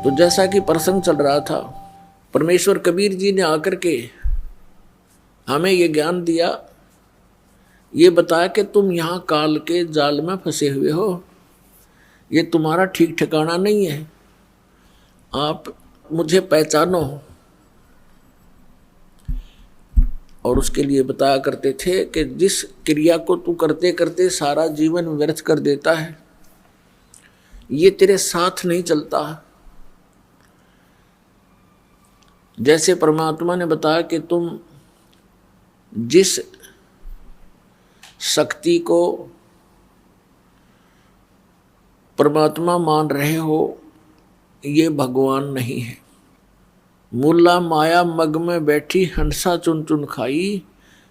तो जैसा कि प्रसंग चल रहा था, परमेश्वर कबीर जी ने आकर के हमें ये ज्ञान दिया, ये बताया कि तुम यहाँ काल के जाल में फंसे हुए हो, ये तुम्हारा ठीक ठिकाना नहीं है, आप मुझे पहचानो। और उसके लिए बताया करते थे कि जिस क्रिया को तू करते करते सारा जीवन व्यर्थ कर देता है, ये तेरे साथ नहीं चलता। जैसे परमात्मा ने बताया कि तुम जिस शक्ति को परमात्मा मान रहे हो, ये भगवान नहीं है। मुल्ला माया मग में बैठी हंसा चुन चुन खाई,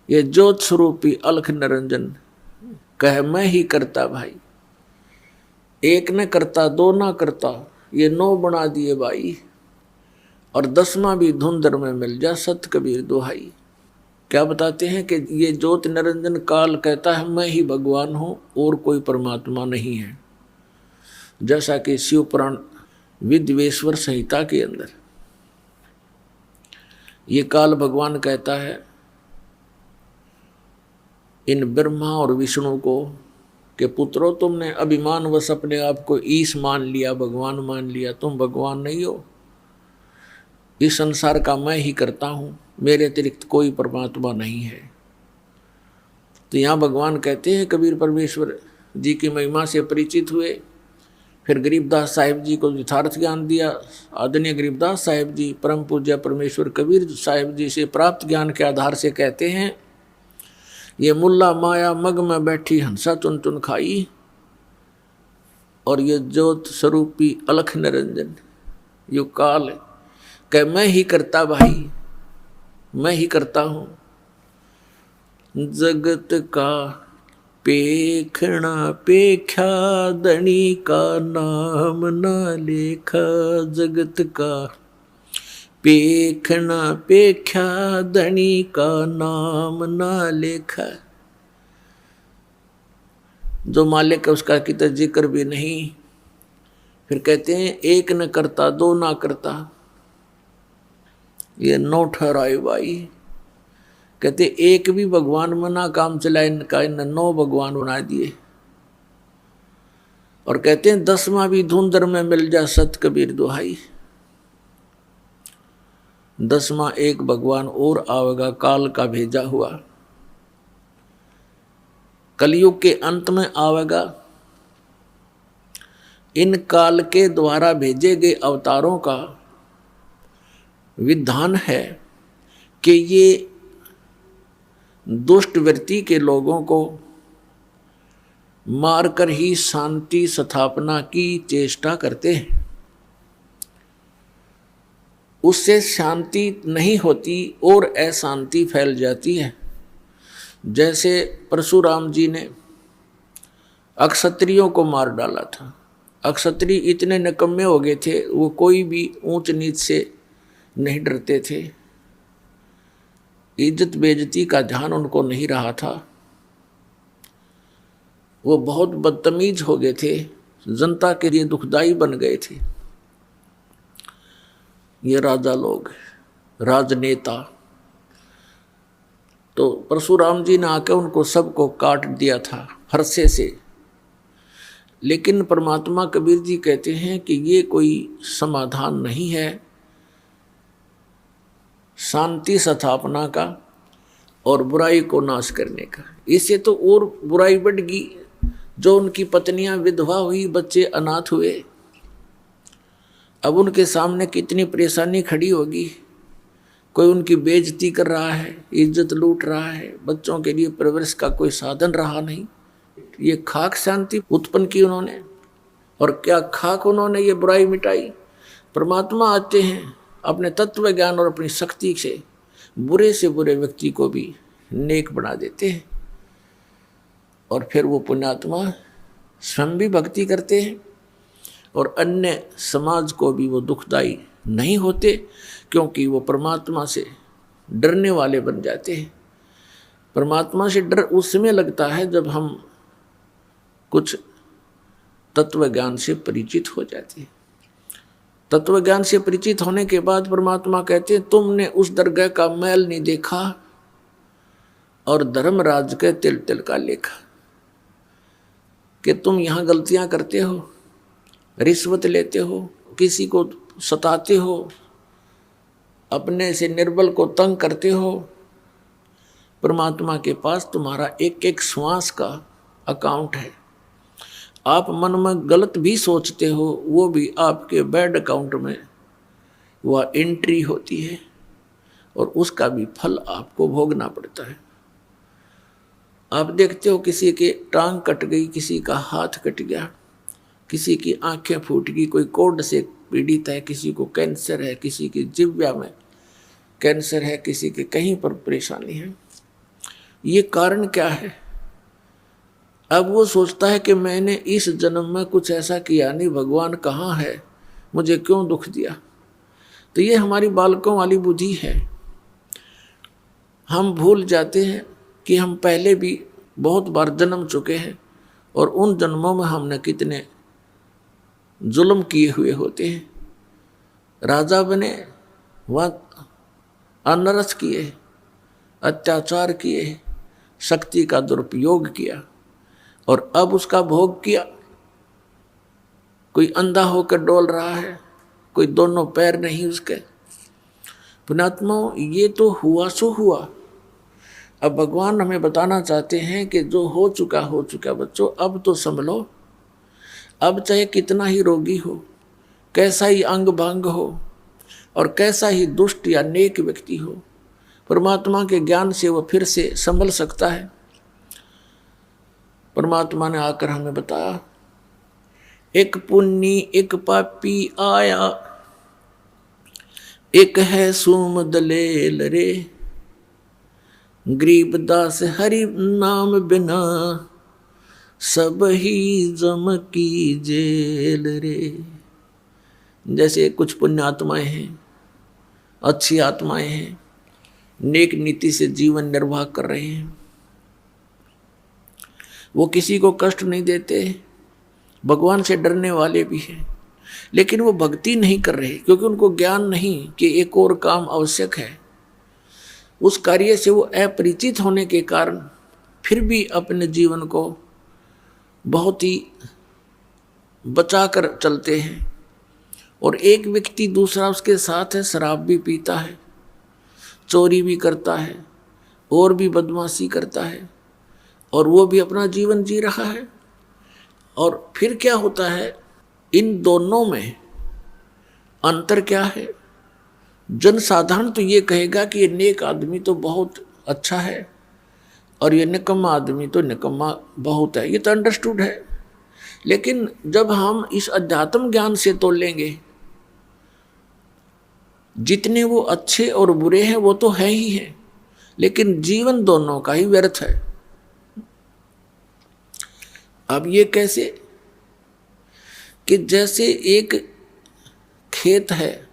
ये ज्योत स्वरूपी अलख निरंजन कह मैं ही करता भाई। एक न करता दो ना करता, ये 9 बना दिए भाई, और 10वां भी धुंधर में मिल जा सत कबीर दुहाई। क्या बताते हैं कि ये ज्योत निरंजन काल कहता है मैं ही भगवान हूं और कोई परमात्मा नहीं है। जैसा कि शिव पुराण विद्वेश्वर संहिता के अंदर ये काल भगवान कहता है इन ब्रह्मा और विष्णु को कि पुत्रों, तुमने अभिमानवश अपने आप को ईश मान लिया, भगवान मान लिया, तुम भगवान नहीं हो। इस संसार का मैं ही करता हूं, मेरे अतिरिक्त कोई परमात्मा नहीं है। तो यहाँ भगवान कहते हैं, कबीर परमेश्वर जी की महिमा से परिचित हुए, फिर गरीबदास साहिब जी को यथार्थ ज्ञान दिया। आदरणीय गरीबदास साहिब जी परम पूज्य परमेश्वर कबीर साहिब जी से प्राप्त ज्ञान के आधार से कहते हैं, ये मुल्ला माया मग में बैठी हंसा चुन चुन खाई, और ये ज्योत स्वरूपी अलख निरंजन यो काल कह मैं ही करता भाई, मैं ही करता हूं। जगत का पेखना पेख्या दणी का नाम ना लेखा, जगत का पेखना पेख्या दणी का नाम ना लेखा। जो मालिक है उसका कितना जिक्र भी नहीं। फिर कहते हैं एक न करता दो ना करता, ये 9 ठहराए भाई। कहते एक भी भगवान मना काम चलाए, इनका इन 9 भगवान बना दिए। और कहते हैं 10वां भी धुंधर में मिल जा सत कबीर दुहाई। 10वां एक भगवान और आवेगा, काल का भेजा हुआ, कलयुग के अंत में आवेगा। इन काल के द्वारा भेजे गए अवतारों का विधान है कि ये दुष्ट वृत्ति के लोगों को मारकर ही शांति स्थापना की चेष्टा करते हैं। उससे शांति नहीं होती और अशांति फैल जाती है। जैसे परशुराम जी ने अक्षत्रियों को मार डाला था। अक्षत्रिय इतने निकम्मे हो गए थे, वो कोई भी ऊंच नीच से नहीं डरते थे, इज्जत बेइज्जती का ध्यान उनको नहीं रहा था। वो बहुत बदतमीज हो गए थे, जनता के लिए दुखदाई बन गए थे। ये राजा लोग, राजनेता, तो परशुराम जी ने आकर उनको सबको काट दिया था फरसे से। लेकिन परमात्मा कबीर जी कहते हैं कि ये कोई समाधान नहीं है शांति स्थापना का और बुराई को नाश करने का। इससे तो और बुराई बढ़ गई। जो उनकी पत्नियां विधवा हुई, बच्चे अनाथ हुए, अब उनके सामने कितनी परेशानी खड़ी होगी। कोई उनकी बेइज्जती कर रहा है, इज्जत लूट रहा है, बच्चों के लिए परवरिश का कोई साधन रहा नहीं। ये खाक शांति उत्पन्न की उन्होंने, और क्या खाक उन्होंने ये बुराई मिटाई। परमात्मा आते हैं अपने तत्व ज्ञान और अपनी शक्ति से बुरे से बुरे व्यक्ति को भी नेक बना देते हैं, और फिर वो पुण्यात्मा स्वयं भी भक्ति करते हैं और अन्य समाज को भी वो दुखदाई नहीं होते, क्योंकि वो परमात्मा से डरने वाले बन जाते हैं। परमात्मा से डर उस समय लगता है जब हम कुछ तत्व ज्ञान से परिचित हो जाते हैं। तत्व ज्ञान से परिचित होने के बाद परमात्मा कहते हैं तुमने उस दरगाह का मैल नहीं देखा और धर्मराज के तिल तिल का लेखा, कि तुम यहाँ गलतियाँ करते हो, रिश्वत लेते हो, किसी को सताते हो, अपने से निर्बल को तंग करते हो। परमात्मा के पास तुम्हारा एक एक श्वास का अकाउंट है। आप मन में गलत भी सोचते हो, वो भी आपके बैड अकाउंट में वह एंट्री होती है और उसका भी फल आपको भोगना पड़ता है। आप देखते हो किसी की टांग कट गई, किसी का हाथ कट गया, किसी की आंखें फूट गई, कोई कोढ़ से पीड़ित है, किसी को कैंसर है, किसी की जिह्वा में कैंसर है, किसी के कहीं पर परेशानी है। ये कारण क्या है? अब वो सोचता है कि मैंने इस जन्म में कुछ ऐसा किया नहीं, भगवान कहाँ है, मुझे क्यों दुख दिया। तो ये हमारी बालकों वाली बुद्धि है। हम भूल जाते हैं कि हम पहले भी बहुत बार जन्म चुके हैं और उन जन्मों में हमने कितने जुल्म किए हुए होते हैं। राजा बने, वह अनरस किए, अत्याचार किए, शक्ति का दुरुपयोग किया और अब उसका भोग किया। कोई अंधा होकर डोल रहा है, कोई दोनों पैर नहीं उसके। पुण्यात्माओं, ये तो हुआ सो हुआ। अब भगवान हमें बताना चाहते हैं कि जो हो चुका हो चुका बच्चों, अब तो संभलो। अब चाहे कितना ही रोगी हो, कैसा ही अंग भंग हो और कैसा ही दुष्ट या नेक व्यक्ति हो, परमात्मा के ज्ञान से वह फिर से संभल सकता है। परमात्मा ने आकर हमें बताया, एक पुण्य एक पापी आया, एक है सूम दलेल रे, गरीबदास हरि नाम बिना सब ही जम की जेल रे। जैसे कुछ पुण्य आत्माएं हैं, अच्छी आत्माएं हैं, नेक नीति से जीवन निर्वाह कर रहे हैं, वो किसी को कष्ट नहीं देते, भगवान से डरने वाले भी हैं, लेकिन वो भक्ति नहीं कर रहे क्योंकि उनको ज्ञान नहीं कि एक और काम आवश्यक है। उस कार्य से वो अपरिचित होने के कारण फिर भी अपने जीवन को बहुत ही बचा कर चलते हैं। और एक व्यक्ति दूसरा उसके साथ है, शराब भी पीता है, चोरी भी करता है और भी बदमाशी करता है और वो भी अपना जीवन जी रहा है। और फिर क्या होता है, इन दोनों में अंतर क्या है? जनसाधारण तो ये कहेगा कि ये नेक आदमी तो बहुत अच्छा है और ये निकम्मा आदमी तो निकम्मा बहुत है, ये तो अंडरस्टूड है। लेकिन जब हम इस अध्यात्म ज्ञान से तोलेंगे, जितने वो अच्छे और बुरे हैं वो तो है ही है, लेकिन जीवन दोनों का ही व्यर्थ है। अब ये कैसे कि जैसे एक खेत है,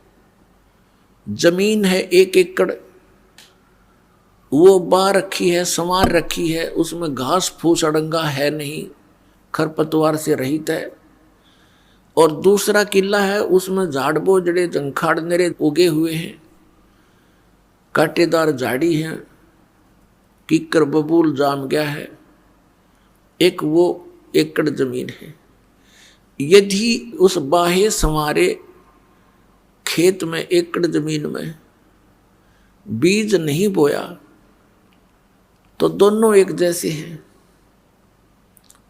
जमीन है 1 एकड़, वो बा रखी है, संवार रखी है, उसमें घास फूस अड़ंगा है नहीं, खरपतवार से रहित है। और दूसरा किला है, उसमें झाड़ बोझड़े जंखाड़ नेरे उगे हुए हैं, कांटेदार झाड़ी है, किक्कर बबूल जाम गया है। एक वो एकड़ जमीन है। यदि उस बाहे संवारे खेत में एकड़ जमीन में बीज नहीं बोया तो दोनों एक जैसे हैं।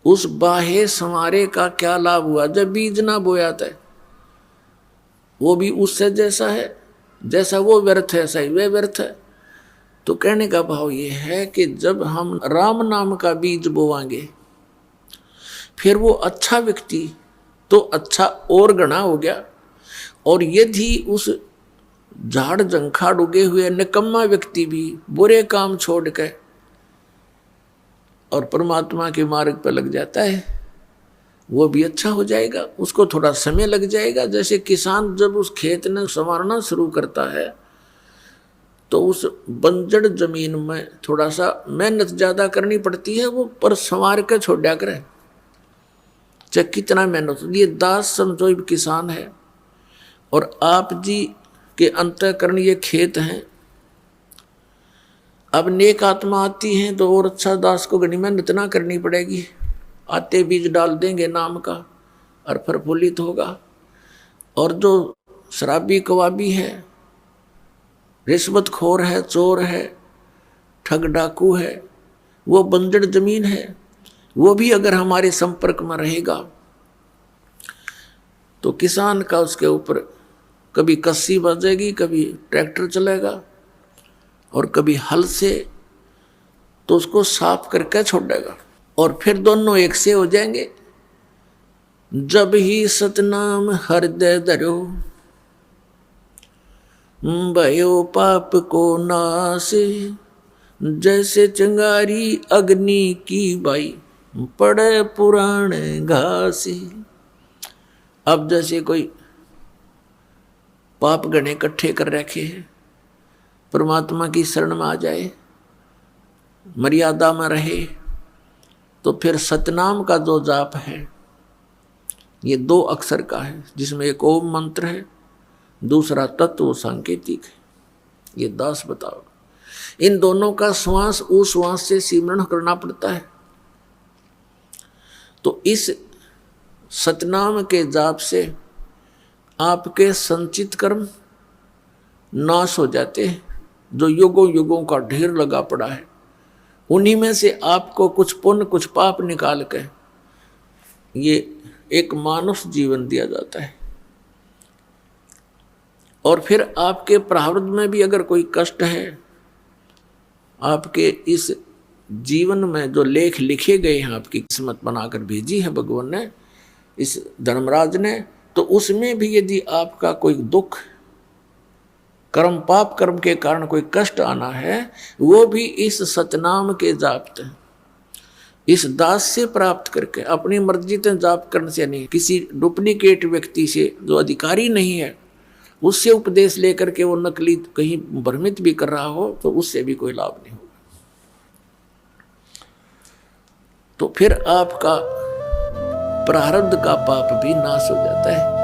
उस बाहे संवारे का क्या लाभ हुआ जब बीज ना बोया था? वो भी उससे जैसा है, जैसा वो व्यर्थ है ऐसा ही वह व्यर्थ है। तो कहने का भाव ये है कि जब हम राम नाम का बीज बोवांगे, फिर वो अच्छा व्यक्ति तो अच्छा और गणा हो गया। और यदि उस झाड़ जंखाड़ उगे हुए निकम्मा व्यक्ति भी बुरे काम छोड़ कर और परमात्मा के मार्ग पर लग जाता है, वो भी अच्छा हो जाएगा। उसको थोड़ा समय लग जाएगा। जैसे किसान जब उस खेत ने संवारना शुरू करता है तो उस बंजर जमीन में थोड़ा सा मेहनत ज़्यादा करनी पड़ती है, वो पर संवार के छोड़ दिया करे, चाहे कितना मेहनत। ये दास समझो किसान है, और आप जी के अंतःकरण ये खेत हैं। अब नेक आत्मा आती हैं तो और अच्छा दास को घनी मेहनत ना करनी पड़ेगी, आते बीज डाल देंगे नाम का और प्रफुल्लित होगा। और जो शराबी कवाबी है, रिश्वतखोर है, चोर है, ठग डाकू है, वो बंजर जमीन है, वो भी अगर हमारे संपर्क में रहेगा तो किसान का उसके ऊपर कभी कस्सी बजेगी, कभी ट्रैक्टर चलेगा और कभी हल से, तो उसको साफ करके छोड़ेगा और फिर दोनों एक से हो जाएंगे। जब ही सतनाम हृदय धरो, भयो पाप को नाश, जैसे चिंगारी अग्नि की बाई, पड़े पुराने घास। अब जैसे कोई पाप गणे इकट्ठे कर रखे हैं, परमात्मा की शरण में आ जाए, मर्यादा में रहे, तो फिर सतनाम का जो जाप है ये 2 अक्षर का है, जिसमें एक ओम मंत्र है, दूसरा तत्व सांकेतिक है। ये दास बताओ, इन दोनों का श्वास उस श्वास से सिमरण करना पड़ता है। तो इस सतनाम के जाप से आपके संचित कर्म नाश हो जाते हैं, जो युगों युगों का ढेर लगा पड़ा है। उन्हीं में से आपको कुछ पुण्य कुछ पाप निकाल के ये एक मानुष जीवन दिया जाता है। और फिर आपके प्रारब्ध में भी अगर कोई कष्ट है, आपके इस जीवन में जो लेख लिखे गए हैं, आपकी किस्मत बनाकर भेजी है भगवान ने, इस धर्मराज ने, तो उसमें भी यदि आपका कोई दुख, कर्म पाप कर्म के कारण कोई कष्ट आना है, वो भी इस सतनाम के जाप इस दास से प्राप्त करके, अपनी मर्जी से जाप करने से नहीं, किसी डुप्लीकेट व्यक्ति से जो अधिकारी नहीं है उससे उपदेश लेकर के वो नकली कहीं भ्रमित भी कर रहा हो, तो उससे भी कोई लाभ नहीं होगा। तो फिर आपका प्रारब्ध का पाप भी नाश हो जाता है।